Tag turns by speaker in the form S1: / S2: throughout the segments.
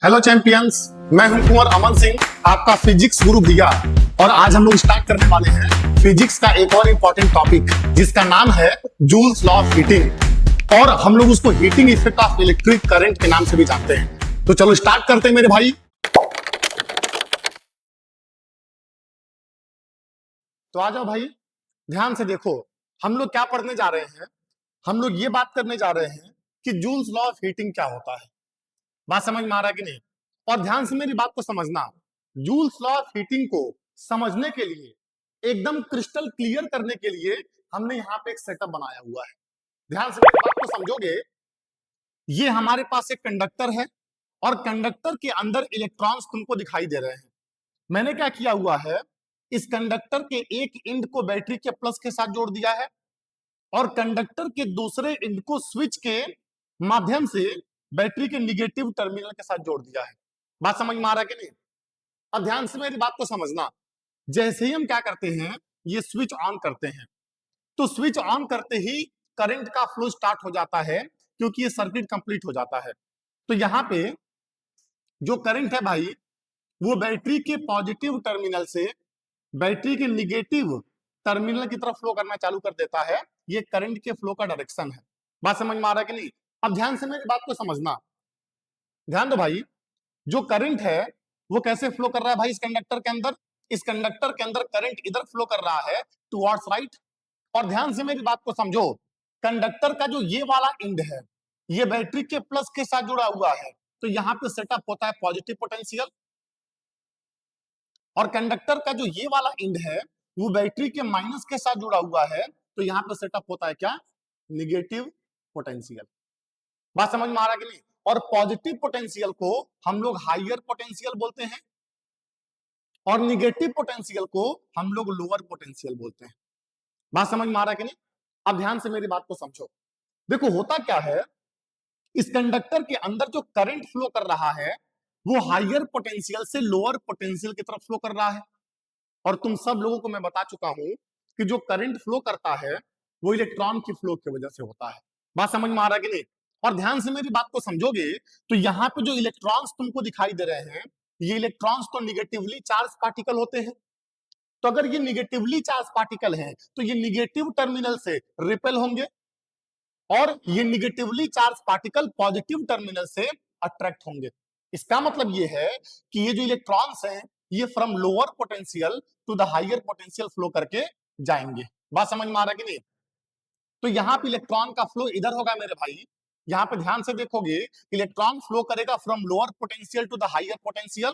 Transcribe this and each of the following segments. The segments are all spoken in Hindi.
S1: हेलो चैंपियंस, मैं हूं कुंवर अमन सिंह, आपका फिजिक्स गुरु भैया। और आज हम लोग स्टार्ट करने वाले हैं फिजिक्स का एक और इंपॉर्टेंट टॉपिक जिसका नाम है जूल्स लॉ ऑफ हीटिंग, और हम लोग उसको heating effect of electric current के नाम से भी जानते हैं। तो चलो स्टार्ट करते हैं मेरे भाई। तो आ जाओ भाई, ध्यान से देखो, हम लोग क्या पढ़ने जा रहे हैं। हम लोग ये बात करने जा रहे हैं कि जूल्स लॉ ऑफ हीटिंग क्या होता है। बात समझ में आ रहा है कि नहीं? और ध्यान से मेरी बात को समझना। जूल्स लॉ ऑफ हीटिंग को समझने के लिए, एकदम क्रिस्टल क्लियर करने के लिए हमने यहाँ पे एक सेटअप बनाया हुआ है। ध्यान से मेरी बात को समझोगे। ये हमारे पास एक कंडक्टर है और कंडक्टर के अंदर इलेक्ट्रॉन्स तुमको दिखाई दे रहे हैं। मैंने क्या किया हुआ है, इस कंडक्टर के एक एंड को बैटरी के प्लस के साथ जोड़ दिया है और कंडक्टर के दूसरे एंड को स्विच के माध्यम से बैटरी के निगेटिव टर्मिनल के साथ जोड़ दिया है। बात समझ में आ रहा है कि नहीं? अब ध्यान से मेरी बात को समझना। जैसे ही हम क्या करते हैं, ये स्विच ऑन करते हैं, तो स्विच ऑन करते ही करंट का फ्लो स्टार्ट हो जाता है, क्योंकि ये सर्किट कंप्लीट हो जाता है। तो यहां पे जो करंट है भाई, वो बैटरी के पॉजिटिव टर्मिनल से बैटरी के निगेटिव टर्मिनल की तरफ फ्लो करना चालू कर देता है। ये करंट के फ्लो का डायरेक्शन है। बात समझ में आ रहा है कि नहीं? अब ध्यान से मेरी बात को समझना। ध्यान दो भाई, जो करंट है वो कैसे फ्लो कर रहा है भाई इस कंडक्टर के अंदर। इस कंडक्टर के अंदर करंट इधर फ्लो कर रहा है टुवर्ड्स राइट। और ध्यान से मेरी बात को समझो, कंडक्टर का जो ये वाला एंड है, ये बैटरी के प्लस के साथ जुड़ा हुआ है, तो यहां पे सेटअप होता है पॉजिटिव पोटेंशियल। और कंडक्टर का जो ये वाला एंड है, वो बैटरी के माइनस के साथ जुड़ा हुआ है, तो यहां पे सेटअप होता है क्या? Negative potential. बात समझ में आ रहा है कि नहीं? और पॉजिटिव पोटेंशियल को हम लोग हाइयर पोटेंशियल बोलते हैं और निगेटिव पोटेंशियल को हम लोग लोअर पोटेंशियल बोलते हैं। बात समझ में आ रहा है कि नहीं? अब ध्यान से मेरी बात को समझो। देखो होता क्या है, इस कंडक्टर के अंदर जो करंट फ्लो कर रहा है, वो हाइयर पोटेंशियल से लोअर पोटेंशियल की तरफ फ्लो कर रहा है। और तुम सब लोगों को मैं बता चुका हूं कि जो करंट फ्लो करता है, वो इलेक्ट्रॉन की फ्लो की वजह से होता है। बात समझ में आ रहा है कि नहीं? और ध्यान से मेरी बात को समझोगे, तो यहाँ पे जो इलेक्ट्रॉन्स तुमको दिखाई दे रहे हैं, ये इलेक्ट्रॉन्स तो निगेटिवली चार्ज पार्टिकल होते हैं। तो अगर ये निगेटिवली चार्ज पार्टिकल हैं, तो ये निगेटिव टर्मिनल से रिपेल होंगे और ये negatively charge particle positive terminal से अट्रैक्ट होंगे। इसका मतलब ये है कि ये जो इलेक्ट्रॉन्स हैं, ये from lower potential to the higher potential flow करके जाएंगे। बात समझ में आ रहा है कि नहीं? तो यहाँ पे इलेक्ट्रॉन का फ्लो इधर होगा मेरे भाई। यहाँ पे ध्यान से देखोगे, इलेक्ट्रॉन फ्लो करेगा from lower potential to the higher potential,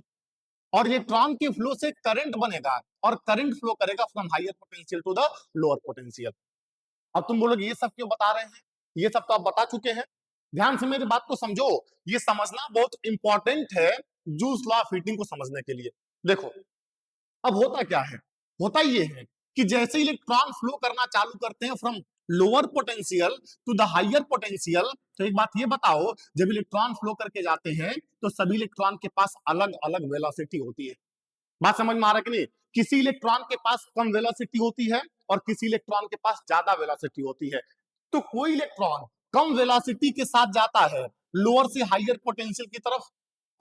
S1: और इलेक्ट्रॉन के फ्लो से करंट बनेगा और करंट फ्लो करेगा from higher potential to the lower potential. अब तुम बोलोगे ये सब क्यों बता रहे हैं? ये सब तो आप बता चुके हैं। ध्यान से मेरी बात को समझो, ये समझना बहुत इंपॉर्टेंट है जूल्स लॉ ऑफ हीटिंग को समझने के लिए। देखो, अब होता क्या है, होता ये है कि जैसे इलेक्ट्रॉन फ्लो करना चालू करते हैं from lower potential to the higher potential, तो एक बात ये बताओ, जब इलेक्ट्रॉन फ्लो करके जाते हैं तो सभी इलेक्ट्रॉन के पास अलग अलग वेलोसिटी होती है। बात समझ में आ रहा है कि नहीं? किसी इलेक्ट्रॉन के पास कम वेलोसिटी होती है और किसी इलेक्ट्रॉन के पास ज्यादा वेलोसिटी होती है। तो कोई इलेक्ट्रॉन कम वेलोसिटी के साथ जाता है लोअर से हाइयर पोटेंशियल की तरफ,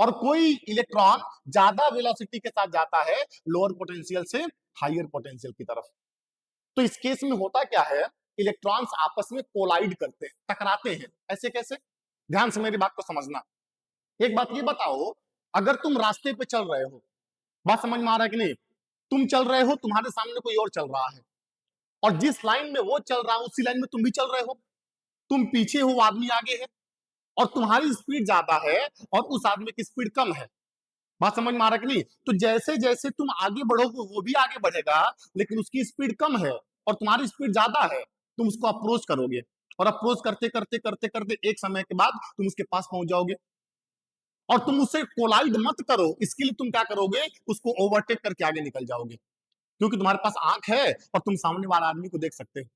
S1: और कोई इलेक्ट्रॉन ज्यादा वेलोसिटी के साथ जाता है लोअर पोटेंशियल से हाइयर पोटेंशियल की तरफ। तो इस केस में होता क्या है, इलेक्ट्रॉन्स आपस में कोलाइड करते हैं, टकराते हैं। ऐसे कैसे? ध्यान से मेरी बात को समझना। एक बात ये बताओ, अगर तुम रास्ते पे चल रहे हो, बात समझ में आ रहा है कि नहीं? तुम चल रहे हो, तुम्हारे सामने कोई और चल रहा है, और जिस लाइन में वो चल रहा है उसी लाइन में तुम भी चल रहे हो। तुम पीछे हो, वो आदमी आगे है, और तुम्हारी स्पीड ज्यादा है और उस आदमी की स्पीड कम है। बात समझ में आ रहा है कि नहीं? तो जैसे जैसे तुम आगे बढ़ोगे, वो भी आगे बढ़ेगा, लेकिन उसकी स्पीड कम है और तुम्हारी स्पीड ज्यादा है। तुम उसको अप्रोच करोगे, और अप्रोच करते करते करते करते एक समय के बाद तुम उसके पास पहुंच जाओगे। और तुम उससे कोलाइड मत करो, इसके लिए तुम क्या करोगे, उसको ओवरटेक करके आगे निकल जाओगे, क्योंकि तुम्हारे पास आंख है और तुम सामने वाला आदमी को देख सकते हो।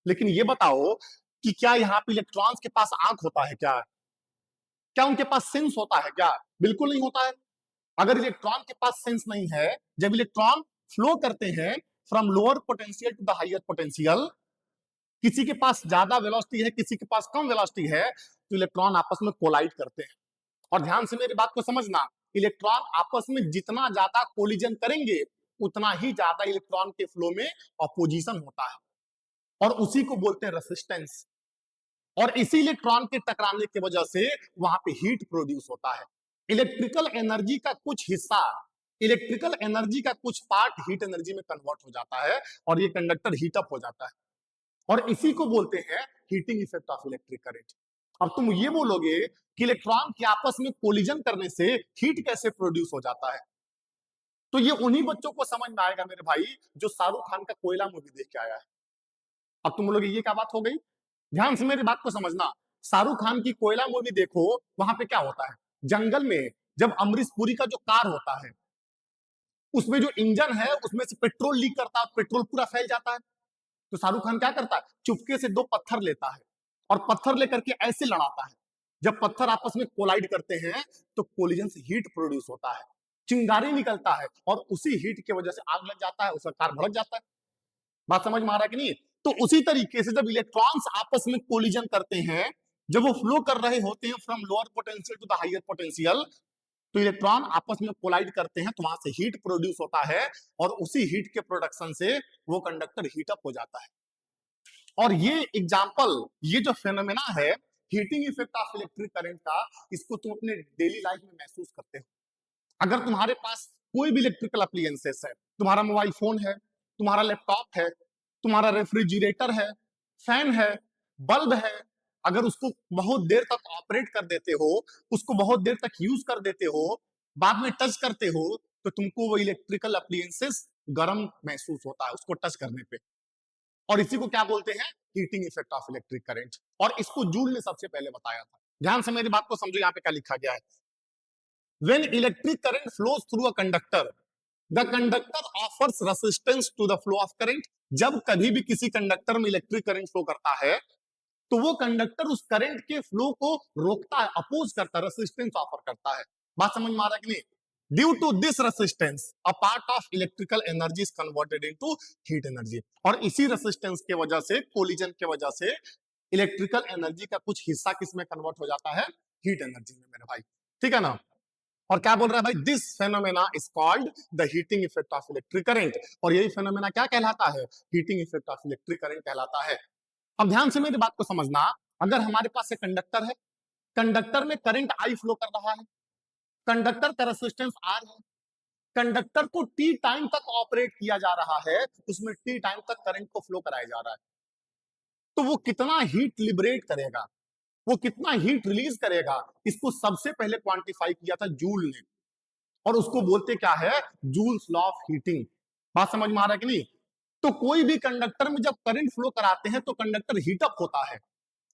S1: लेकिन ये बताओ कि क्या यहाँ पे इलेक्ट्रॉन्स के पास आंख होता है क्या? क्या उनके पास सेंस होता है क्या? बिल्कुल नहीं होता है। अगर इलेक्ट्रॉन के पास सेंस नहीं है, जब इलेक्ट्रॉन फ्लो करते हैं from lower potential to the higher potential, किसी के पास ज्यादा वेलोसिटी है, किसी के पास कम वेलोसिटी है, तो इलेक्ट्रॉन आपस में कोलाइड करते हैं। और ध्यान से मेरी बात को समझना, इलेक्ट्रॉन आपस में जितना ज्यादा कोलिजन करेंगे उतना ही ज्यादा इलेक्ट्रॉन के फ्लो में अपोजिशन होता है, और उसी को बोलते हैं रेसिस्टेंस। और इसी इलेक्ट्रॉन के टकराने की वजह से वहां पे हीट प्रोड्यूस होता है। इलेक्ट्रिकल एनर्जी का कुछ हिस्सा, इलेक्ट्रिकल एनर्जी का कुछ पार्ट हीट एनर्जी में कन्वर्ट हो जाता है और ये कंडक्टर हीट अप हो जाता है, और इसी को बोलते हैं heating effect of electric current. अब तुम ये बोलोगे कि इलेक्ट्रॉन के आपस में कोलिजन करने से हीट कैसे प्रोड्यूस हो जाता है, तो ये उन्हीं बच्चों को समझ में आएगा मेरे भाई जो शाहरुख खान का कोयला मूवी देख के आया है। अब तुम बोलोगे ये क्या बात हो गई, ध्यान से मेरी बात को समझना। शाहरुख खान की कोयला मूवी देखो, वहां पे क्या होता है, जंगल में जब अमरीश पुरी का जो कार होता है उसमें जो इंजन है उसमें से पेट्रोल लीक करता है, पेट्रोल पूरा फैल जाता है, तो शाहरुख खान क्या करता है, चुपके से 2 पत्थर लेता है और पत्थर लेकर के ऐसे लड़ाता है। जब पत्थर आपस में कोलाइड करते हैं तो कोलिजन से हीट प्रोड्यूस होता है, चिंगारी निकलता है, और उसी हीट की वजह से आग लग जाता है, उसका कार भड़क जाता है। बात समझ में आ रहा है कि नहीं? तो उसी तरीके से जब इलेक्ट्रॉन्स आपस में कोलिजन करते हैं, जब वो फ्लो कर रहे होते हैं from lower potential to the higher potential, तो इलेक्ट्रॉन आपस में कोलाइड करते हैं, तो वहां से हीट प्रोड्यूस होता है, और उसी हीट के प्रोडक्शन से वो कंडक्टर हीट अप हो जाता है। और ये एग्जांपल, ये जो फेनोमेना है heating effect of electric current का, इसको तुम अपने डेली लाइफ में महसूस करते हो। अगर तुम्हारे पास कोई भी इलेक्ट्रिकल अप्लायंसेस है, तुम्हारा मोबाइल फोन है, तुम्हारा लैपटॉप है, तुम्हारा रेफ्रिजरेटर है, फैन है, बल्ब है, अगर उसको बहुत देर तक ऑपरेट कर देते हो, उसको बहुत देर तक यूज कर देते हो, बाद में टच करते हो, तो तुमको वो इलेक्ट्रिकल अप्लायंसेस गर्म महसूस होता है उसको टच करने पे, और इसी को क्या बोलते हैं, heating effect of electric current. और इसको जूल ने सबसे पहले बताया था। ध्यान से मेरी बात को समझो, यहाँ पे क्या लिखा गया है, when electric current flows through a conductor, the conductor offers resistance to the flow of current। जब कभी भी किसी कंडक्टर में इलेक्ट्रिक करंट फ्लो करता है तो वो कंडक्टर उस करंट के फ्लो को रोकता है, अपोज करता है, रेसिस्टेंस ऑफर करता है। बात समझ में आ रहा है कि नहीं? Due to this resistance a part of electrical energy is converted into heat energy. और इसी रेसिस्टेंस के वजह से, कोलिजन के वजह से, इलेक्ट्रिकल एनर्जी का कुछ हिस्सा किस में कन्वर्ट हो जाता है, हीट एनर्जी में मेरे भाई। ठीक है ना? और क्या बोल रहा है भाई, this phenomena is called the heating effect of electric current. और यही फेनोमेना क्या कहलाता है, heating effect of electric current कहलाता है। अब ध्यान से मेरी बात को समझना, अगर हमारे पास एक कंडक्टर है, कंडक्टर में करंट आई फ्लो कर रहा है, कंडक्टर का रेसिस्टेंस आर है, कंडक्टर को टी टाइम तक ऑपरेट किया जा रहा है, उसमें टी टाइम तक करंट को फ्लो कराया जा रहा है, तो वो कितना हीट लिबरेट करेगा, वो कितना हीट रिलीज करेगा, इसको सबसे पहले क्वांटिफाई किया था जूल ने, और उसको बोलते क्या है, जूल्स लॉ ऑफ हीटिंग। बात समझ में आ रहा है कि नहीं? तो कोई भी कंडक्टर में जब करंट फ्लो कराते हैं तो कंडक्टर हीट अप होता है,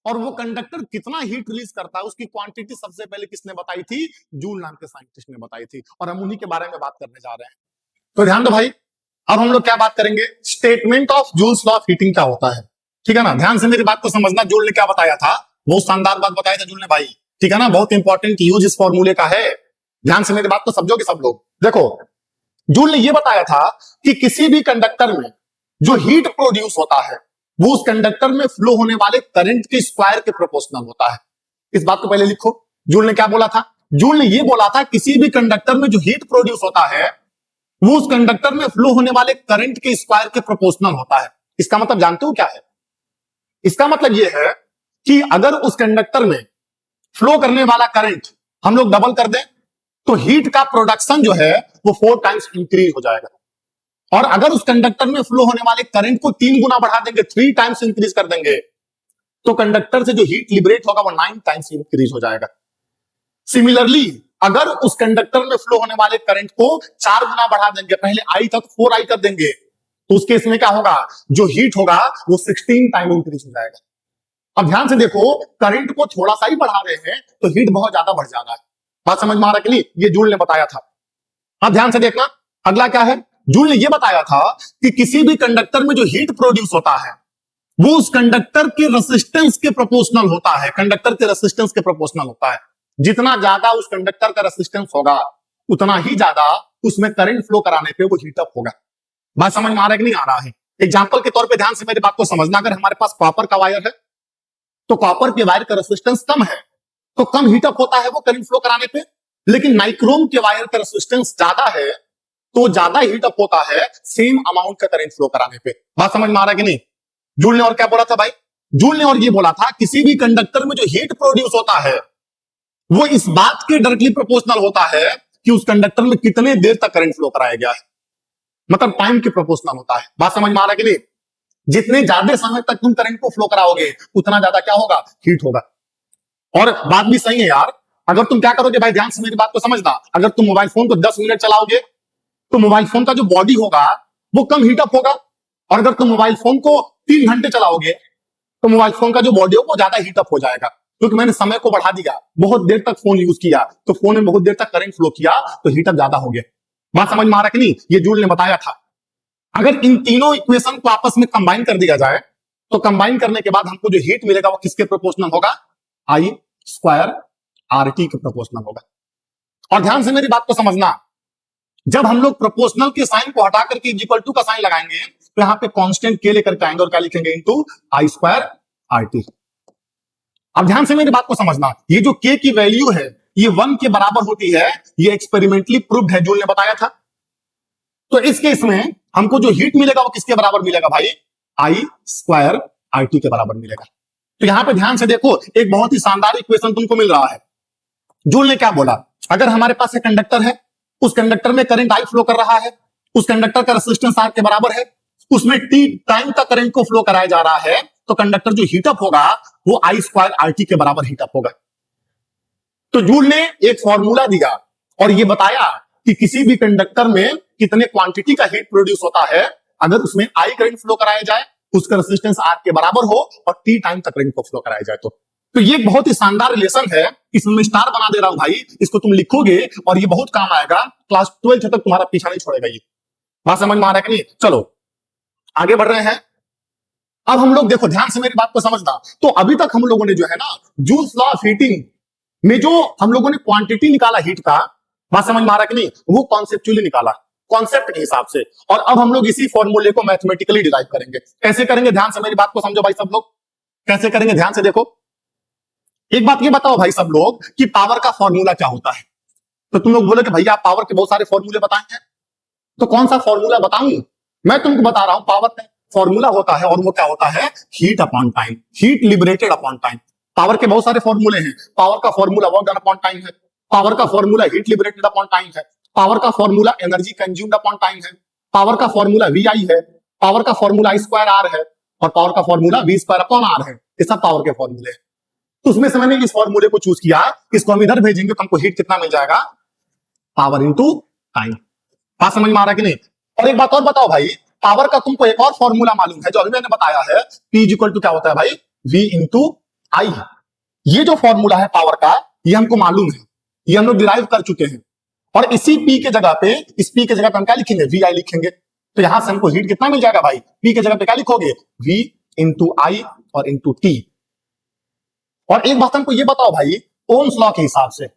S1: और वो कंडक्टर कितना हीट रिलीज करता है उसकी क्वांटिटी सबसे पहले किसने बताई थी, जूल नाम के साइंटिस्ट ने बताई थी, और हम उन्हीं के बारे में बात करने जा रहे हैं। तो ध्यान दो भाई, अब हम लोग क्या बात करेंगे, statement of joules law of heating क्या होता है। ठीक है ना? ध्यान से मेरी बात को समझना, जूल ने क्या बताया था, बहुत शानदार बात बताया था जूल ने भाई। ठीक है ना? बहुत इंपॉर्टेंट यूज इस फॉर्मूले का है, ध्यान से मेरी बात को समझोगे सब लोग। देखो, जूल ने यह बताया था कि किसी भी कंडक्टर में जो हीट प्रोड्यूस होता है वो उस कंडक्टर में फ्लो होने वाले करंट के स्क्वायर के प्रोपोर्शनल होता है। इस बात को पहले लिखो, जूल ने क्या बोला था, जूल ने यह बोला था किसी भी कंडक्टर में जो हीट प्रोड्यूस होता है वो उस कंडक्टर में फ्लो होने वाले करंट के स्क्वायर के प्रोपोर्शनल होता है। इसका मतलब जानते हो क्या है? इसका मतलब यह है कि अगर उस कंडक्टर में फ्लो करने वाला करंट हम लोग डबल कर दें तो हीट का प्रोडक्शन जो है वो 4 टाइम्स इंक्रीज हो जाएगा, और अगर उस कंडक्टर में फ्लो होने वाले करंट को 3 गुना बढ़ा देंगे, 3 टाइम्स इंक्रीज कर देंगे, तो कंडक्टर से जो हीट लिबरेट होगा वो 9 टाइम्स इंक्रीज हो जाएगा। सिमिलरली अगर उस कंडक्टर में फ्लो होने वाले करंट को 4 गुना बढ़ा देंगे, पहले आई था तो 4i कर देंगे, तो उस केस में क्या होगा, जो हीट होगा वो 16 टाइम इंक्रीज हो जाएगा। अब ध्यान से देखो, करंट को थोड़ा सा ही बढ़ा रहे हैं तो हीट बहुत ज्यादा बढ़ जा रहा है। बात समझ में आ रहा है कि नहीं? ये जूल ने बताया था। अब ध्यान से देखना, अगला क्या है, जूल ने यह बताया था कि किसी भी कंडक्टर में जो हीट प्रोड्यूस होता है वो उस कंडक्टर के रेसिस्टेंस के प्रोपोर्शनल होता है, कंडक्टर के रेसिस्टेंस के प्रोपोर्शनल होता है। जितना ज्यादा उस कंडक्टर का रेसिस्टेंस होगा उतना ही ज्यादा उसमें करंट फ्लो कराने पे वो हीट अप होगा। बात समझ में आ रहा है कि नहीं आ रहा है? एग्जांपल के तौर पे ध्यान से मेरी बात को समझना, अगर हमारे पास कॉपर का वायर है तो कॉपर के वायर का रेसिस्टेंस कम है, तो कम हीटअप होता है वो करंट फ्लो कराने पे। लेकिन नाइक्रोम के वायर का रेजिस्टेंस ज्यादा है तो ज्यादा हीटअप होता है सेम अमाउंट का करंट फ्लो कराने पे। बात समझ में आ रहा है कि नहीं? जूल ने और क्या बोला था भाई? जूल ने और ये बोला था किसी भी कंडक्टर में जो हीट प्रोड्यूस होता है वो इस बात के डायरेक्टली प्रोपोर्शनल होता है कि उस कंडक्टर में कितने देर तक करंट फ्लो कराया गया है, मतलब टाइम के प्रोपोर्शनल होता है। बात समझ में आ रहा है कि नहीं? जितने ज्यादा समय तक तुम करंट को फ्लो कराओगे उतना ज्यादा क्या होगा? हीट होगा। और बात भी सही है यार, अगर तुम क्या करोगे भाई, ध्यान से मेरी बात को समझना, अगर तुम मोबाइल फोन को 10 मिनट चलाओगे तो मोबाइल फोन का जो बॉडी होगा वो कम हीटअप होगा, और अगर तुम मोबाइल फोन को 3 घंटे चलाओगे तो मोबाइल फोन का जो बॉडी हो वो ज्यादा हीटअप हो जाएगा, क्योंकि मैंने समय को बढ़ा दिया, बहुत देर तक फोन यूज किया तो फोन में बहुत देर तक करंट फ्लो किया तो हीटअप ज्यादा हो गया। बात समझ में आ रहा है कि नहीं? ये जूल ने बताया था। अगर इन तीनों इक्वेशन को आपस में कंबाइन कर दिया जाए तो कंबाइन करने के बाद हमको जो हीट मिलेगा वो किसके प्रोपोर्शनल होगा? आई स्क्वायर आर टी के प्रोपोर्शनल होगा। और ध्यान से मेरी बात को समझना, जब हम लोग प्रोपोर्शनल के साइन को हटा करके इक्वल टू का साइन लगाएंगे तो यहां पे कांस्टेंट के लेकर के आएंगे और क्या लिखेंगे? Into I square R T. अब ध्यान से मेरी बात को समझना, ये जो के की वैल्यू है ये 1 के बराबर होती है, ये एक्सपेरिमेंटली प्रूव्ड है, जूल ने बताया था। तो इस केस में हमको जो हीट मिलेगा वो किसके बराबर मिलेगा भाई? आई स्क्वायर आर टी के बराबर मिलेगा। तो यहां पे ध्यान से देखो, एक बहुत ही शानदार इक्वेशन तुमको मिल रहा है। जूल ने क्या बोला? अगर हमारे पास एक कंडक्टर है, उस कंडक्टर में करंट आई फ्लो कर रहा है, उस कंडक्टर का रेजिस्टेंस आर के बराबर है, उसमें टी टाइम तक करंट को फ्लो कराया जा रहा है, तो कंडक्टर जो हीटअप होगा वो आई स्क्वायर आर टी के बराबर हीटअप होगा। तो जूल ने एक फॉर्मूला दिया और ये बताया कि किसी भी कंडक्टर में कितने क्वांटिटी का हीट प्रोड्यूस होता है अगर उसमें आई करंट फ्लो कराया जाए, उसका रेजिस्टेंस आर के बराबर हो और टी टाइम तक करंट को फ्लो कराया जाए। तो ये बहुत ही शानदार रिलेशन है, इसमें मैं स्टार बना दे रहा हूं भाई, इसको तुम लिखोगे और ये बहुत काम आएगा, क्लास 12 तक तुम्हारा पीछा नहीं छोड़ेगा ये। बात समझ में आ रहा है कि नहीं? चलो आगे बढ़ रहे हैं। अब हम लोग देखो, ध्यान से मेरी बात को समझना, तो अभी तक हम लोगों ने जो है ना जूल्स लॉ ऑफ हीटिंग में जो हम लोगों ने क्वांटिटी निकाला हीट का, बात समझ में आ रहा है कि नहीं, वो कॉन्सेप्चुअली निकाला, कॉन्सेप्ट के हिसाब से। और अब हम लोग इसी फॉर्मूले को मैथमेटिकली डिराइव करेंगे। कैसे करेंगे? ध्यान से मेरी बात को समझो भाई सब लोग, कैसे करेंगे ध्यान से देखो। एक बात ये बताओ भाई सब लोग कि पावर का फॉर्मूला क्या होता है? तो तुम लोग बोले कि भैया आप पावर के बहुत सारे फॉर्मूले बताएंगे, तो कौन सा फॉर्मूला बताऊं? मैं तुमको बता रहा हूं, पावर का फॉर्मूला होता है और वो क्या होता है? Heat upon time, heat liberated upon time. Power के बहुत सारे फॉर्मूले हैं। पावर का formula work done upon time है, पावर का formula heat liberated upon time है, पावर का formula energy consumed upon time है, पावर का फॉर्मूला वी आई है, पावर का फॉर्मूला आई स्क्वायर आर है, और पावर का formula V square upon R है। ये सब पावर के फॉर्मूले हैं। तो उसमें से मैंने इस फॉर्मूले को चूज किया, इसको हम इधर भेजेंगे तो हमको हीट कितना मिल जाएगा? Power into time. बात समझ में आ रहा है कि नहीं? और एक बात और बताओ भाई, पावर का तुमको एक और फॉर्मूला मालूम है जो अभी मैंने बताया है, P इज इक्वल टू क्या होता है भाई? V इंटू आई। ये जो फॉर्मूला है पावर का, ये हमको मालूम है, ये हम लोग डिराइव कर चुके हैं। और इसी P के जगह पे, इस P के जगह पे हम क्या लिखेंगे? वी आई लिखेंगे। तो यहां से हमको हीट कितना मिल जाएगा भाई? P के जगह पे क्या लिखोगे? V इंटू आई और इंटू टी। और एक बात हमको ये बताओ भाई, ओम्स लॉ के हिसाब से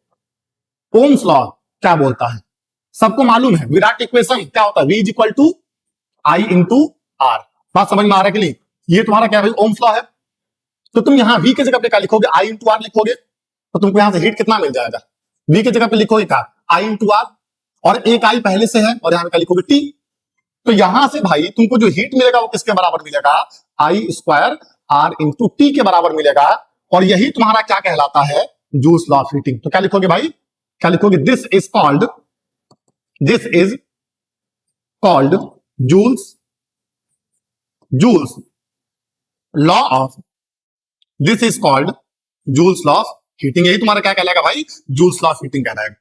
S1: ओम्स लॉ क्या बोलता है? सबको मालूम है, विराट इक्वेशन क्या होता है? V is equal to I into R. बात समझ में आ रहा है कि नहीं? ये तुम्हारा क्या है भाई? ओम्स लॉ है। तो तुम यहां V के जगह पे क्या लिखोगे? आई इंटू आर लिखोगे, तो तुमको यहां से हीट कितना मिल जाएगा? V के जगह पे लिखोगे क्या? आई इंटू आर, और एक आई पहले से है और यहां पे क्या लिखोगे? टी। तो यहां से भाई तुमको जो हीट मिलेगा वो किसके बराबर मिलेगा? आई स्क्वायर आर इंटू टी के बराबर मिलेगा। और यही तुम्हारा क्या कहलाता है? Joules law of heating. तो क्या लिखोगे भाई? क्या लिखोगे? This is called joules law of this is called joules law of heating. यही तुम्हारा क्या कहलाएगा भाई? जूल्स लॉ ऑफ हीटिंग कहलाएगा।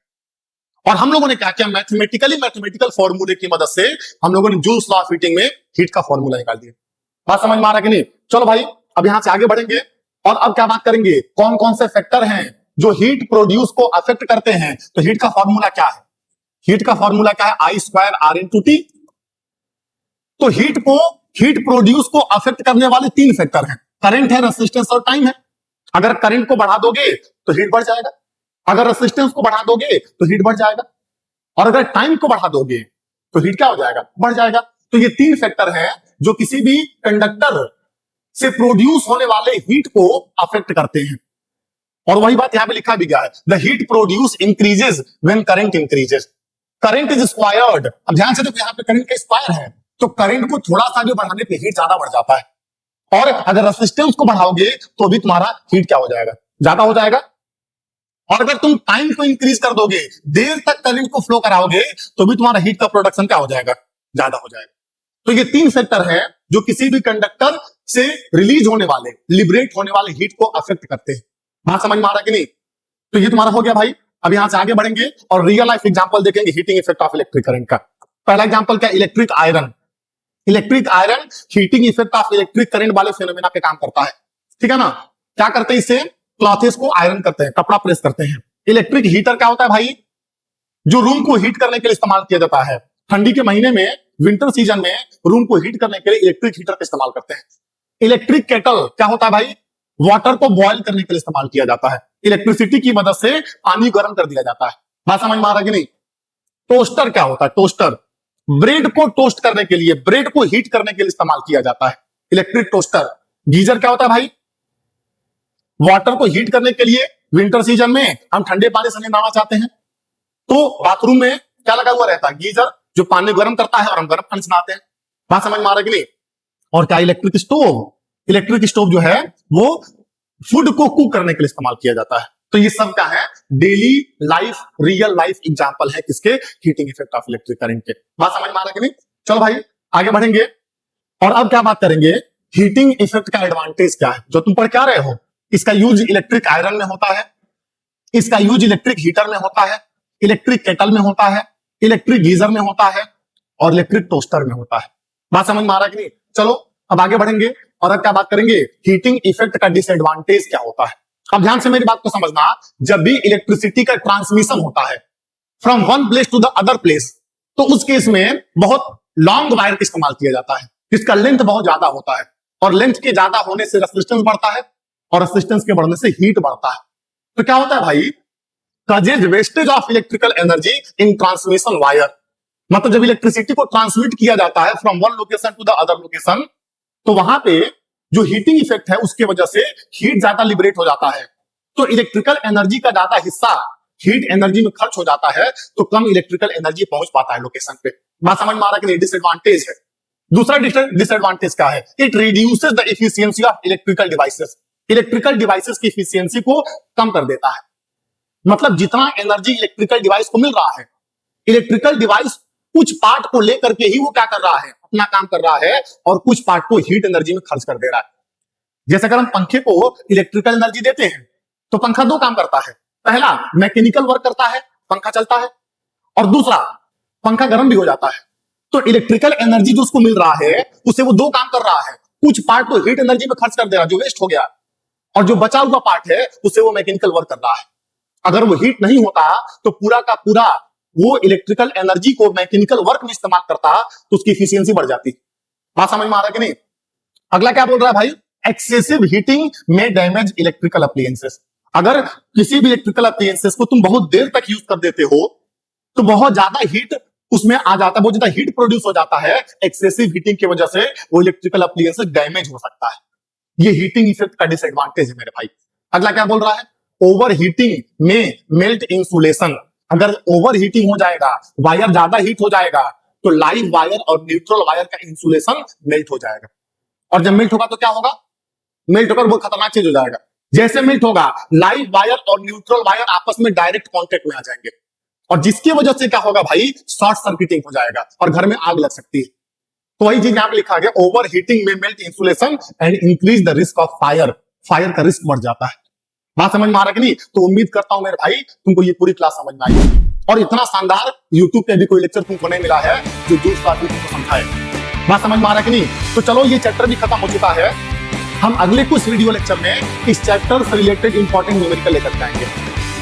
S1: और हम लोगों ने क्या किया? मैथमेटिकल फॉर्मूले की मदद से हम लोगों ने जूल्स लॉ ऑफ हीटिंग में हीट का फॉर्मूला निकाल दिया। बात समझ में आ रहा है कि नहीं? चलो भाई अब यहां से आगे बढ़ेंगे और अब क्या बात करेंगे, कौन कौन से फैक्टर हैं जो हीट प्रोड्यूस को अफेक्ट करते हैं। तो हीट का फॉर्मूला क्या है? हीट का फॉर्मूला क्या है? आई स्क्वायर आर इंटू टी। तो हीट प्रोड्यूस को अफेक्ट करने वाले 3 फैक्टर हैं, करंट है, रेजिस्टेंस और टाइम है। अगर करंट को बढ़ा दोगे तो हीट बढ़ जाएगा, अगर रेजिस्टेंस को बढ़ा दोगे तो हीट बढ़ जाएगा, और अगर टाइम को बढ़ा दोगे तो हीट क्या हो जाएगा? बढ़ जाएगा। तो ये 3 फैक्टर हैं जो किसी भी कंडक्टर से प्रोड्यूस होने वाले हीट को अफेक्ट करते हैं। और वही बात यहां पे लिखा भी गया है, the heat produce increases when current increases, current is squared. अब ध्यान से देखो यहां पे करंट का स्क्वायर है, तो करंट को थोड़ा सा भी बढ़ाने पे हीट ज्यादा बढ़ जाता है, और अगर रेजिस्टेंस को बढ़ाओगे तो भी तुम्हारा हीट क्या हो जाएगा, ज्यादा हो जाएगा। और अगर तुम टाइम को इंक्रीज कर दोगे, देर तक करंट को फ्लो कराओगे, तो भी तुम्हारा हीट का प्रोडक्शन क्या हो जाएगा, ज्यादा हो जाएगा। तो ये तीन फैक्टर है जो किसी भी कंडक्टर से रिलीज होने वाले, लिबरेट होने वाले हीट को अफेक्ट करते हैं। बात समझ में आ रहा कि नहीं? तो ये तुम्हारा हो गया भाई। अब यहां से आगे बढ़ेंगे और रियल लाइफ एग्जांपल देखेंगे heating effect of electric current का। पहला एग्जांपल क्या, electric iron. Electric iron heating effect of electric current वाले फेनोमेना पे काम करता है, ठीक है ना। क्या करते हैं, इससे क्लॉथेस को आयरन करते हैं, कपड़ा प्रेस करते हैं। इलेक्ट्रिक हीटर क्या होता है भाई, जो रूम को हीट करने के लिए इस्तेमाल किया जाता है। ठंडी के महीने में, विंटर सीजन में रूम को हीट करने के लिए इलेक्ट्रिक हीटर का इस्तेमाल करते हैं। इलेक्ट्रिक केटल क्या होता है भाई, वाटर को बॉयल करने के लिए इस्तेमाल किया जाता है। इलेक्ट्रिसिटी की मदद से पानी गर्म कर दिया जाता है। बात समझ में आ रहा है कि नहीं? टोस्टर क्या होता है, टोस्टर ब्रेड को टोस्ट करने के लिए, ब्रेड को हीट करने के लिए इस्तेमाल किया जाता है, इलेक्ट्रिक टोस्टर। गीजर क्या होता है भाई, वाटर को हीट करने के लिए विंटर सीजन में हम ठंडे पानी से नहीं नहाना चाहते हैं, तो बाथरूम में क्या लगा हुआ रहता है, गीजर, जो पानी गर्म करता है और हम गर्म पानी से नहाते हैं। बात समझ में आ रहा है कि नहीं? और क्या, इलेक्ट्रिक स्टोव। इलेक्ट्रिक स्टोव जो है वो फूड को कुक करने के लिए इस्तेमाल किया जाता है। तो ये सब क्या है, daily life, real life example है किसके, heating effect of electric current के। बात समझ में आ रहा है कि नहीं? चलो भाई आगे बढ़ेंगे और अब क्या बात करेंगे, हीटिंग इफेक्ट का एडवांटेज क्या है, जो तुम पढ़ क्या रहे हो। इसका यूज इलेक्ट्रिक आयरन में होता है, इसका यूज इलेक्ट्रिक हीटर में होता है, इलेक्ट्रिक केटल में होता है, इलेक्ट्रिक गीजर में होता है और इलेक्ट्रिक टोस्टर में होता है। बात समझ में आ रहा है कि नहीं? चलो अब आगे बढ़ेंगे और अब क्या बात करेंगे, हीटिंग इफेक्ट का डिसएडवांटेज क्या होता है। अब ध्यान से मेरी बात को समझना, जब भी इलेक्ट्रिसिटी का ट्रांसमिशन होता है from one place to the other place, तो उस केस में बहुत लॉन्ग वायर का इस्तेमाल किया जाता है, जिसका लेंथ बहुत ज्यादा होता है, और लेंथ के ज्यादा होने से रेजिस्टेंस बढ़ता है, और रेजिस्टेंस के बढ़ने से हीट बढ़ता है। तो क्या होता है भाई, causes wastage of electrical energy in transmission wire. मतलब जब इलेक्ट्रिसिटी को ट्रांसमिट किया जाता है from one location to the other location, तो वहां पे जो हीटिंग इफेक्ट है उसके वजह से हीट ज्यादा लिबरेट हो जाता है, तो इलेक्ट्रिकल एनर्जी का ज्यादा हिस्सा हीट एनर्जी में खर्च हो जाता है, तो कम इलेक्ट्रिकल एनर्जी पहुंच पाता है लोकेशन पे। बात समझ में आ रहा है कि नहीं? डिसएडवांटेज है। दूसरा डिसएडवांटेज क्या है, it reduces the efficiency of electrical devices. Electrical devices की एफिशिएंसी को कम कर देता है। मतलब जितना एनर्जी इलेक्ट्रिकल डिवाइस को मिल रहा है, इलेक्ट्रिकल डिवाइस कुछ पार्ट को लेकर के ही वो क्या कर रहा है, अपना काम कर रहा है, और कुछ पार्ट को हीट एनर्जी में खर्च कर दे रहा है। जैसे अगर हम पंखे को इलेक्ट्रिकल एनर्जी देते हैं, तो पंखा दो काम करता है, पहला मैकेनिकल वर्क करता है, पंखा चलता है, और दूसरा पंखा गर्म भी हो जाता है। तो इलेक्ट्रिकल एनर्जी जो उसको मिल रहा है, उससे वो दो काम कर रहा है, कुछ पार्ट को हीट एनर्जी में खर्च कर दे रहा है जो वेस्ट हो गया, और जो बचा हुआ पार्ट है उससे वो मैकेनिकल वर्क कर रहा है। अगर वो हीट नहीं होता तो पूरा का पूरा वो इलेक्ट्रिकल एनर्जी को मैकेनिकल वर्क में इस्तेमाल करता, तो उसकी एफिशिएंसी बढ़ जाती। बात समझ में आ रहा है कि नहीं? अगला क्या बोल रहा है भाई, एक्सेसिव हीटिंग में डैमेज इलेक्ट्रिकल अप्लायंसेस। अगर किसी भी इलेक्ट्रिकल अप्लायंसेस को तुम बहुत देर तक यूज कर देते हो, तो बहुत ज्यादा हीट उसमें आ जाता है, बहुत ज्यादा हीट प्रोड्यूस हो जाता है। एक्सेसिव हीटिंग की वजह से वो इलेक्ट्रिकल अप्लायंसेस डैमेज हो सकता है। ये हीटिंग इफेक्ट का डिसएडवांटेज है मेरे भाई। अगला क्या बोल रहा है, ओवर हीटिंग में मेल्ट इंसुलेशन। अगर ओवर हीटिंग हो जाएगा, वायर ज्यादा हीट हो जाएगा, तो लाइव वायर और न्यूट्रल वायर का इंसुलेशन मेल्ट हो जाएगा। और जब मेल्ट होगा तो क्या होगा, मेल्ट होकर बहुत खतरनाक चीज हो जाएगा। जैसे मेल्ट होगा, लाइव वायर और न्यूट्रल वायर आपस में डायरेक्ट कांटेक्ट में आ जाएंगे, और जिसकी वजह से क्या होगा भाई, शॉर्ट सर्किटिंग हो जाएगा और घर में आग लग सकती है। तो वही चीज यहां पे लिखा गया, ओवर हीटिंग में melt insulation and increase the risk of fire. Fire का रिस्क बढ़ जाता है। बात समझ में आ रहा है कि नहीं? तो उम्मीद करता हूं मेरे भाई तुमको ये पूरी क्लास समझ में आई, और इतना शानदार YouTube पे भी कोई लेक्चर तुमको नहीं मिला है जो जूस काफी तुमको समझाए। बात समझ में आ रहा है कि नहीं? तो चलो ये चैप्टर भी खत्म हो चुका है। हम अगले कुछ वीडियो लेक्चर में इस चैप्टर से रिलेटेड इंपॉर्टेंट न्यूमेरिकल लेकर जाएंगे,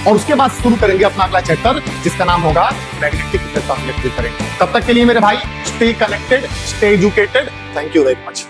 S1: और उसके बाद शुरू करेंगे अपना अगला चैप्टर, जिसका नाम होगा magnetic effect of electric current. तब तक के लिए मेरे भाई stay connected, stay educated. Thank you very much.